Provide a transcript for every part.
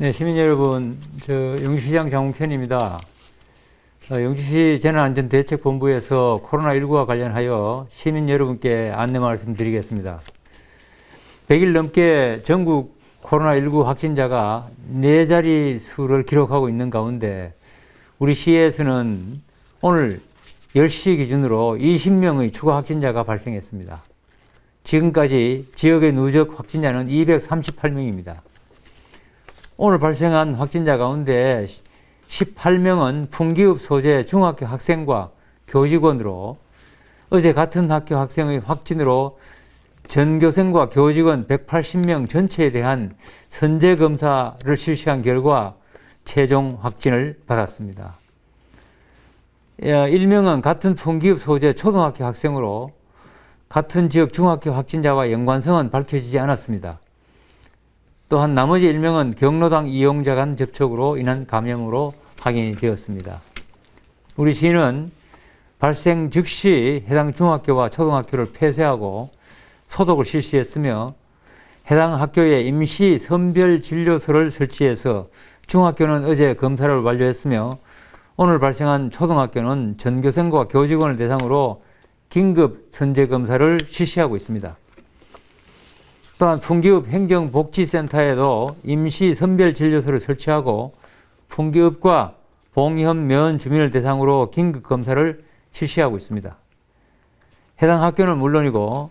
네, 시민 여러분, 영주시장 장홍현입니다. 영주시 재난안전대책본부에서 코로나19와 관련하여 시민 여러분께 안내 말씀드리겠습니다. 100일 넘게 전국 코로나19 확진자가 4자리 수를 기록하고 있는 가운데 우리 시에서는 오늘 10시 기준으로 20명의 추가 확진자가 발생했습니다. 지금까지 지역의 누적 확진자는 238명입니다. 오늘 발생한 확진자 가운데 18명은 풍기읍 소재 중학교 학생과 교직원으로 어제 같은 학교 학생의 확진으로 전교생과 교직원 180명 전체에 대한 선제검사를 실시한 결과 최종 확진을 받았습니다. 1명은 같은 풍기읍 소재 초등학교 학생으로 같은 지역 중학교 확진자와 연관성은 밝혀지지 않았습니다. 또한 나머지 1명은 경로당 이용자 간 접촉으로 인한 감염으로 확인이 되었습니다. 우리 시는 발생 즉시 해당 중학교와 초등학교를 폐쇄하고 소독을 실시했으며 해당 학교에 임시 선별진료소를 설치해서 중학교는 어제 검사를 완료했으며 오늘 발생한 초등학교는 전교생과 교직원을 대상으로 긴급 선제검사를 실시하고 있습니다. 또한 풍기읍 행정복지센터에도 임시 선별진료소를 설치하고 풍기읍과 봉이현 면 주민을 대상으로 긴급검사를 실시하고 있습니다. 해당 학교는 물론이고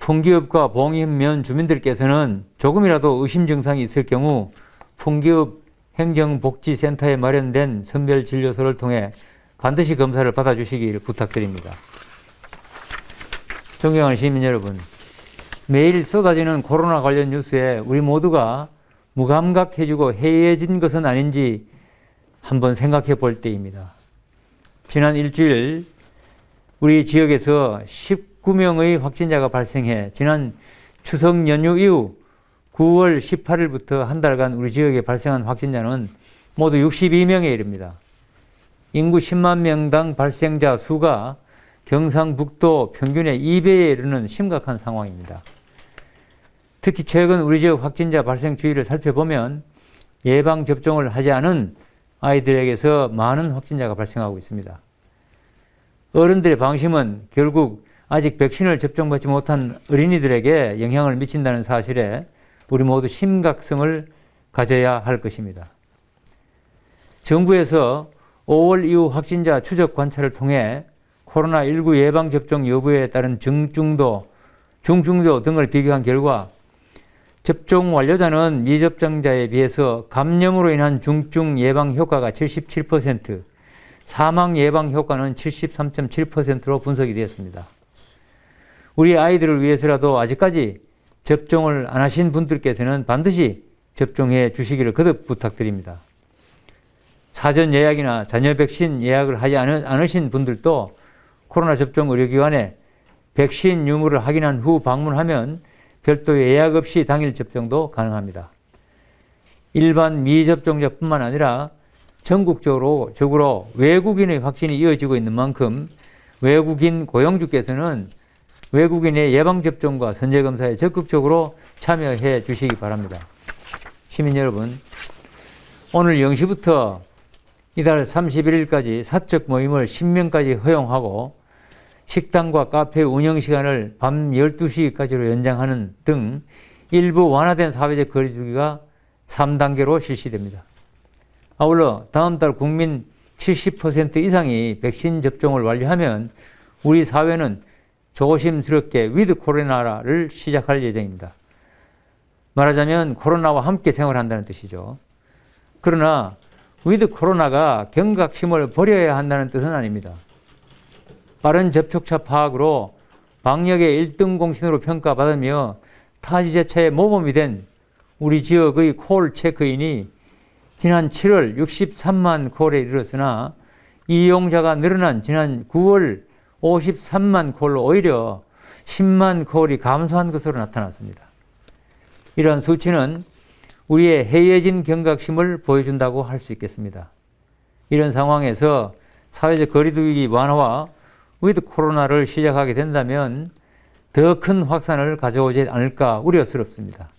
풍기읍과 봉이현 면 주민들께서는 조금이라도 의심 증상이 있을 경우 풍기읍 행정복지센터에 마련된 선별진료소를 통해 반드시 검사를 받아주시기를 부탁드립니다. 존경하는 시민 여러분, 매일 쏟아지는 코로나 관련 뉴스에 우리 모두가 무감각해지고 해이해진 것은 아닌지 한번 생각해 볼 때입니다. 지난 일주일 우리 지역에서 19명의 확진자가 발생해 지난 추석 연휴 이후 9월 18일부터 한 달간 우리 지역에 발생한 확진자는 모두 62명에 이릅니다. 인구 10만 명당 발생자 수가 경상북도 평균의 2배에 이르는 심각한 상황입니다. 특히 최근 우리 지역 확진자 발생 추이를 살펴보면 예방접종을 하지 않은 아이들에게서 많은 확진자가 발생하고 있습니다. 어른들의 방심은 결국 아직 백신을 접종받지 못한 어린이들에게 영향을 미친다는 사실에 우리 모두 심각성을 가져야 할 것입니다. 정부에서 5월 이후 확진자 추적 관찰을 통해 코로나19 예방접종 여부에 따른 중증도 등을 비교한 결과 접종 완료자는 미접종자에 비해서 감염으로 인한 중증 예방 효과가 77%, 사망 예방 효과는 73.7%로 분석이 되었습니다. 우리 아이들을 위해서라도 아직까지 접종을 안 하신 분들께서는 반드시 접종해 주시기를 거듭 부탁드립니다. 사전 예약이나 자녀 백신 예약을 하지 않으신 분들도 코로나 접종 의료기관에 백신 유무를 확인한 후 방문하면 별도의 예약 없이 당일 접종도 가능합니다. 일반 미접종자뿐만 아니라 전국적으로 외국인의 확진이 이어지고 있는 만큼 외국인 고용주께서는 외국인의 예방접종과 선제검사에 적극적으로 참여해 주시기 바랍니다. 시민 여러분, 오늘 0시부터 이달 31일까지 사적 모임을 10명까지 허용하고 식당과 카페 운영 시간을 밤 12시까지로 연장하는 등 일부 완화된 사회적 거리두기가 3단계로 실시됩니다. 아울러 다음 달 국민 70% 이상이 백신 접종을 완료하면 우리 사회는 조심스럽게 위드 코로나를 시작할 예정입니다. 말하자면 코로나와 함께 생활한다는 뜻이죠. 그러나 위드 코로나가 경각심을 버려야 한다는 뜻은 아닙니다. 빠른 접촉자 파악으로 방역의 1등 공신으로 평가받으며 타지제차의 모범이 된 우리 지역의 콜 체크인이 지난 7월 63만 콜에 이르렀으나 이용자가 늘어난 지난 9월 53만 콜로 오히려 10만 콜이 감소한 것으로 나타났습니다. 이러한 수치는 우리의 해이해진 경각심을 보여준다고 할 수 있겠습니다. 이런 상황에서 사회적 거리두기 완화와 위드 코로나를 시작하게 된다면 더 큰 확산을 가져오지 않을까 우려스럽습니다.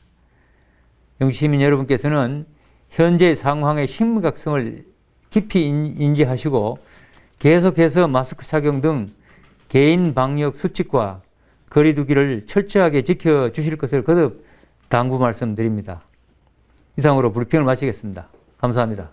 영시민 여러분께서는 현재 상황의 심각성을 깊이 인지하시고 계속해서 마스크 착용 등 개인 방역 수칙과 거리 두기를 철저하게 지켜주실 것을 거듭 당부 말씀드립니다. 이상으로 브리핑을 마치겠습니다. 감사합니다.